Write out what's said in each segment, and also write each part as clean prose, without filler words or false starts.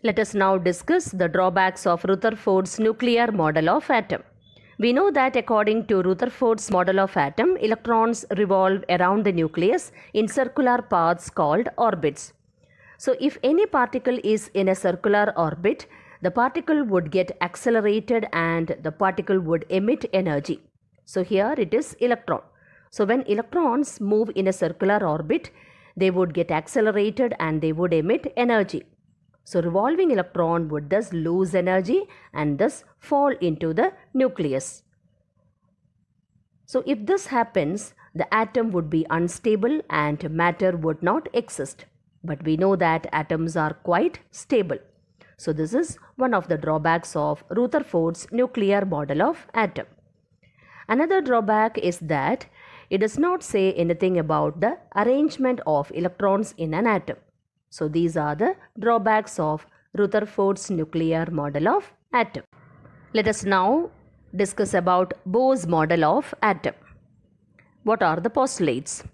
Let us now discuss the drawbacks of Rutherford's nuclear model of atom. We know that according to Rutherford's model of atom, electrons revolve around the nucleus in circular paths called orbits. So if any particle is in a circular orbit, the particle would get accelerated and the particle would emit energy. So here it is electron. So when electrons move in a circular orbit, they would get accelerated and they would emit energy. So revolving electron would thus lose energy and thus fall into the nucleus. So if this happens, the atom would be unstable and matter would not exist. But we know that atoms are quite stable. So this is one of the drawbacks of Rutherford's nuclear model of atom. Another drawback is that it does not say anything about the arrangement of electrons in an atom. So these are the drawbacks of Rutherford's nuclear model of atom. Let us now discuss about Bohr's model of atom. What are the postulates?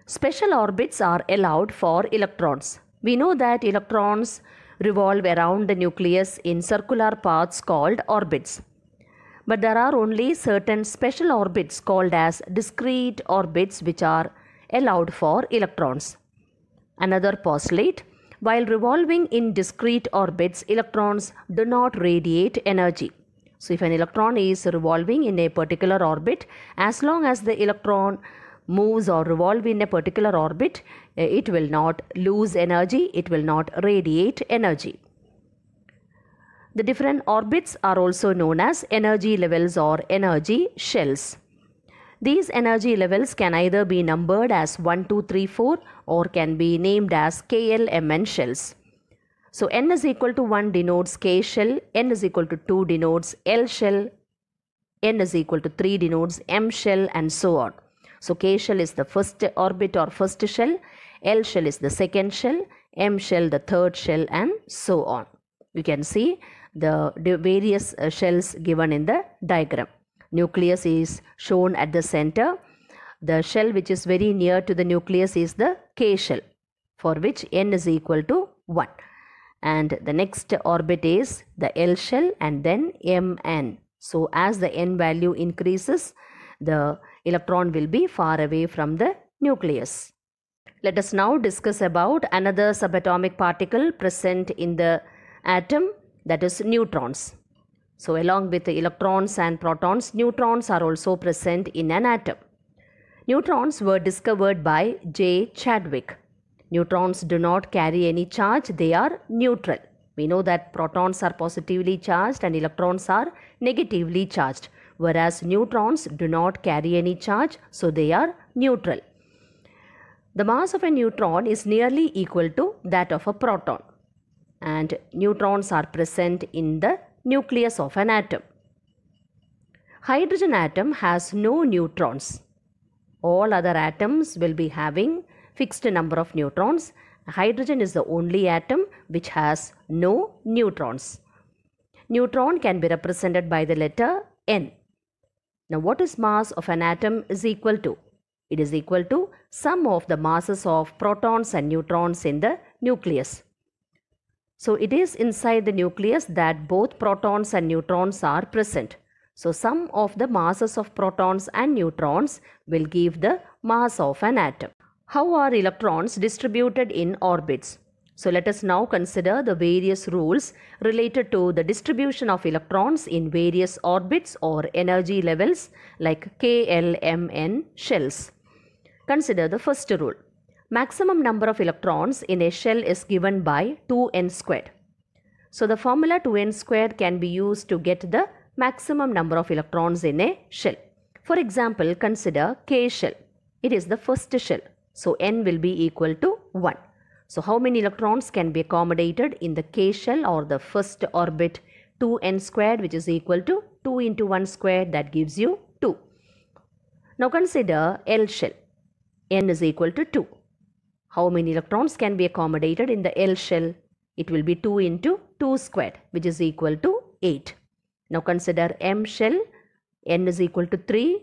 Special orbits are allowed for electrons. We know that electrons revolve around the nucleus in circular paths called orbits. But there are only certain special orbits called as discrete orbits which are allowed for electrons. Another postulate, while revolving in discrete orbits, electrons do not radiate energy. So if an electron is revolving in a particular orbit, as long as the electron moves or revolve in a particular orbit, it will not lose energy, it will not radiate energy. The different orbits are also known as energy levels or energy shells. These energy levels can either be numbered as 1, 2, 3, 4 or can be named as KLMN shells. So n is equal to 1 denotes K shell, n is equal to 2 denotes L shell, n is equal to 3 denotes M shell and so on. So K shell is the first orbit or first shell, L shell is the second shell, M shell the third shell and so on. You can see the various shells given in the diagram. Nucleus is shown at the center. The shell which is very near to the nucleus is the K shell, for which n is equal to 1. And the next orbit is the L shell and then Mn. So as the n value increases, the electron will be far away from the nucleus. Let us now discuss about another subatomic particle present in the atom, that is neutrons. So along with the electrons and protons, neutrons are also present in an atom. Neutrons were discovered by J. Chadwick. Neutrons do not carry any charge, they are neutral. We know that protons are positively charged and electrons are negatively charged, whereas neutrons do not carry any charge, so they are neutral. The mass of a neutron is nearly equal to that of a proton, and neutrons are present in the nucleus of an atom. Hydrogen atom has no neutrons. All other atoms will be having fixed number of neutrons. Hydrogen is the only atom which has no neutrons. Neutron can be represented by the letter N. Now what is mass of an atom is equal to? It is equal to sum of the masses of protons and neutrons in the nucleus. So it is inside the nucleus that both protons and neutrons are present. So sum of the masses of protons and neutrons will give the mass of an atom. How are electrons distributed in orbits? So let us now consider the various rules related to the distribution of electrons in various orbits or energy levels like KLMN shells. Consider the first rule. Maximum number of electrons in a shell is given by 2n squared. So the formula 2n squared can be used to get the maximum number of electrons in a shell. For example, consider K shell. It is the first shell. So n will be equal to 1. So how many electrons can be accommodated in the K shell or the first orbit? 2n squared, which is equal to 2 into 1 squared, that gives you 2. Now consider L shell. N is equal to 2. How many electrons can be accommodated in the L shell? It will be 2 into 2 squared, which is equal to 8. Now consider M shell. N is equal to 3.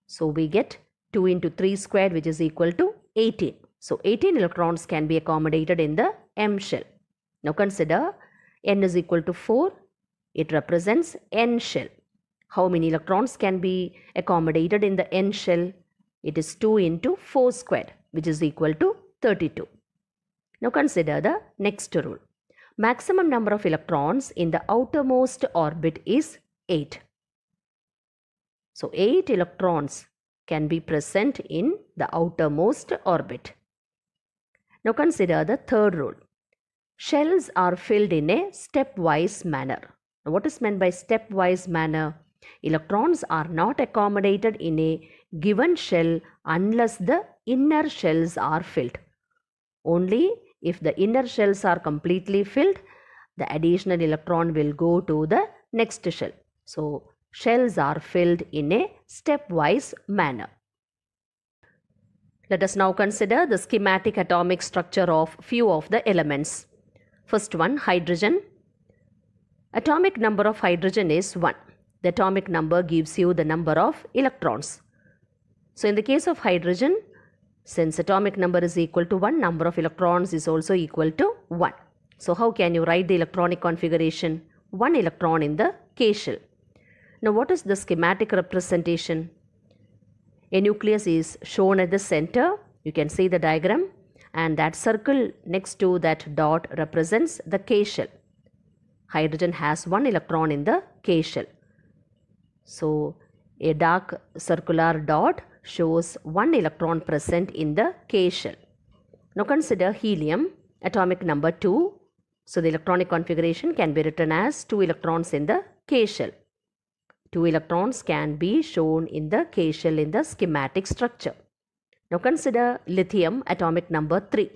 So we get 2 into 3 squared, which is equal to 18. So 18 electrons can be accommodated in the M shell. Now consider n is equal to 4, it represents n shell. How many electrons can be accommodated in the n shell? It is 2 into 4 squared, which is equal to 32. Now consider the next rule. Maximum number of electrons in the outermost orbit is 8. So 8 electrons can be present in the outermost orbit. Now consider the third rule. Shells are filled in a stepwise manner. Now what is meant by stepwise manner? Electrons are not accommodated in a given shell unless the inner shells are filled. Only if the inner shells are completely filled, the additional electron will go to the next shell. So, shells are filled in a stepwise manner. Let us now consider the schematic atomic structure of few of the elements. First one, hydrogen. Atomic number of hydrogen is 1. The atomic number gives you the number of electrons. So, in the case of hydrogen, since atomic number is equal to 1, number of electrons is also equal to 1. So, how can you write the electronic configuration? 1 electron in the K shell. Now, what is the schematic representation? A nucleus is shown at the center. You can see the diagram, and that circle next to that dot represents the K shell. Hydrogen has 1 electron in the K shell. So, a dark circular dot shows 1 electron present in the K shell. Now consider helium, atomic number 2. So the electronic configuration can be written as 2 electrons in the K shell. 2 electrons can be shown in the K shell in the schematic structure. Now consider lithium, atomic number 3.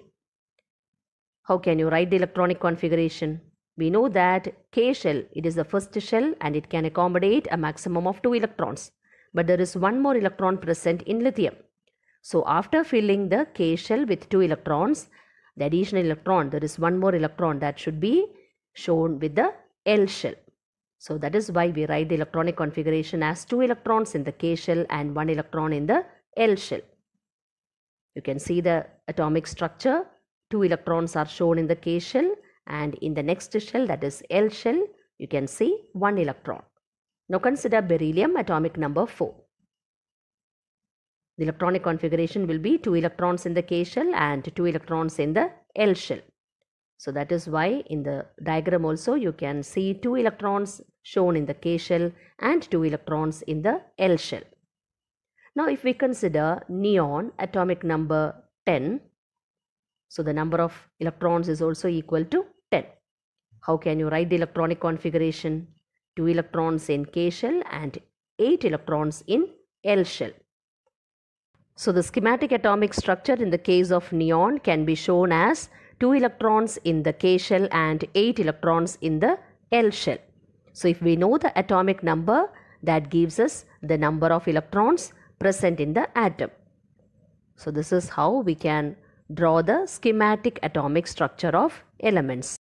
How can you write the electronic configuration? We know that K shell, it is the first shell and it can accommodate a maximum of 2 electrons. But there is 1 more electron present in lithium. So after filling the K shell with 2 electrons, the additional electron, there is 1 more electron that should be shown with the L shell. So that is why we write the electronic configuration as 2 electrons in the K shell and 1 electron in the L shell. You can see the atomic structure. 2 electrons are shown in the K shell, and in the next shell, that is L shell, you can see 1 electron. Now consider beryllium, atomic number 4. The electronic configuration will be 2 electrons in the K shell and 2 electrons in the L shell. So that is why in the diagram also you can see 2 electrons shown in the K shell and 2 electrons in the L shell. Now if we consider neon, atomic number 10, so the number of electrons is also equal to 10. How can you write the electronic configuration? 2 electrons in K shell and 8 electrons in L shell. So the schematic atomic structure in the case of neon can be shown as 2 electrons in the K shell and 8 electrons in the L shell. So if we know the atomic number, that gives us the number of electrons present in the atom. So this is how we can draw the schematic atomic structure of elements.